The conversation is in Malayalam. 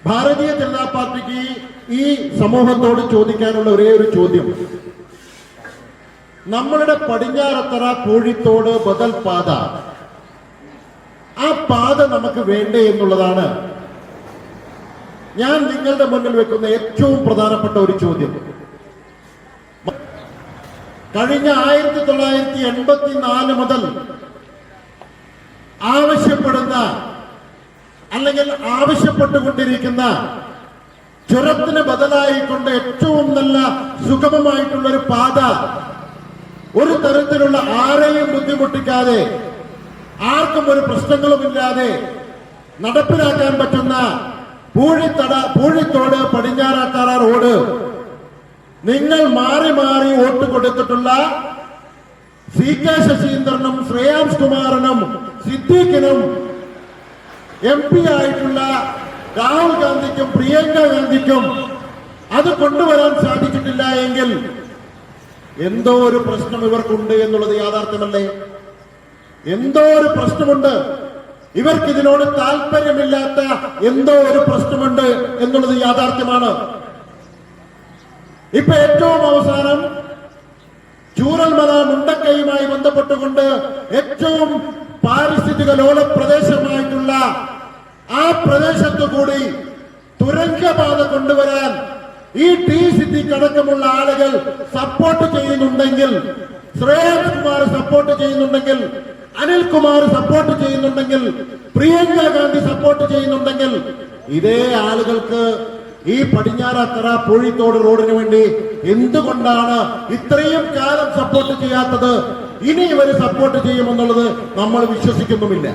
ഭാരതീയ ജനതാ പാർട്ടിക്ക് ഈ സമൂഹത്തോട് ചോദിക്കാനുള്ള ഒരേ ഒരു ചോദ്യം, നമ്മളുടെ പടിഞ്ഞാറത്തറ കോഴിത്തോട് ബദൽ പാത, ആ പാത നമുക്ക് വേണ്ടേ എന്നുള്ളതാണ് ഞാൻ നിങ്ങളുടെ മുന്നിൽ വെക്കുന്ന ഏറ്റവും പ്രധാനപ്പെട്ട ഒരു ചോദ്യം. കഴിഞ്ഞ 1984 മുതൽ ആവശ്യപ്പെടുന്ന അല്ലെങ്കിൽ ആവശ്യപ്പെട്ടുകൊണ്ടിരിക്കുന്ന ചുരത്തിന് ബദലായിക്കൊണ്ട് ഏറ്റവും നല്ല സുഗമമായിട്ടുള്ള ഒരു പാത, ഒരു തരത്തിലുള്ള ആരെയും ബുദ്ധിമുട്ടിക്കാതെ ആർക്കും ഒരു പ്രശ്നങ്ങളുമില്ലാതെ നടപ്പിലാക്കാൻ പറ്റുന്ന പൂഴിത്തോട് പടിഞ്ഞാറത്തറ റോഡ് നിങ്ങൾ മാറി മാറി വോട്ട് കൊടുത്തിട്ടുള്ള CK ശശീന്ദ്രനും ശ്രേയാംസ് കുമാറിനും സിദ്ദീഖിനും MP ആയിട്ടുള്ള രാഹുൽ ഗാന്ധിക്കും പ്രിയങ്ക ഗാന്ധിക്കും അത് കൊണ്ടുവരാൻ സാധിച്ചിട്ടില്ല എങ്കിൽ എന്തോ ഒരു പ്രശ്നം ഇവർക്കുണ്ട് എന്നുള്ളത് യാഥാർത്ഥ്യമല്ലേ? എന്തോ ഒരു പ്രശ്നമുണ്ട്, ഇവർക്കിതിനോട് താല്പര്യമില്ലാത്ത എന്തോ ഒരു പ്രശ്നമുണ്ട് എന്നുള്ളത് യാഥാർത്ഥ്യമാണ്. ഇപ്പൊ ഏറ്റവും അവസാനം ചൂരൽമല മുണ്ടക്കൈയുമായി ബന്ധപ്പെട്ടുകൊണ്ട് ഏറ്റവും പാരിസ്ഥിതിക ലോല പ്രദേശമായിട്ടുള്ള ആ പ്രദേശത്തു കൂടി തുരങ്കപാത കൊണ്ടുവരാൻ ഈ സിദ്ദീഖ് അടക്കമുള്ള ആളുകൾ സപ്പോർട്ട് ചെയ്യുന്നുണ്ടെങ്കിൽ, ശ്രേയാംസ് കുമാർ സപ്പോർട്ട് ചെയ്യുന്നുണ്ടെങ്കിൽ, അനിൽകുമാർ സപ്പോർട്ട് ചെയ്യുന്നുണ്ടെങ്കിൽ, പ്രിയങ്ക ഗാന്ധി സപ്പോർട്ട് ചെയ്യുന്നുണ്ടെങ്കിൽ, ഇതേ ആളുകൾക്ക് ഈ പടിഞ്ഞാറത്തറ പൂഴിത്തോട് റോഡിന് വേണ്ടി എന്തുകൊണ്ടാണ് ഇത്രയും കാലം സപ്പോർട്ട് ചെയ്യാത്തത്? ഇനി ഇവർ സപ്പോർട്ട് ചെയ്യുമെന്നുള്ളത് നമ്മൾ വിശ്വസിക്കുന്നുമില്ല.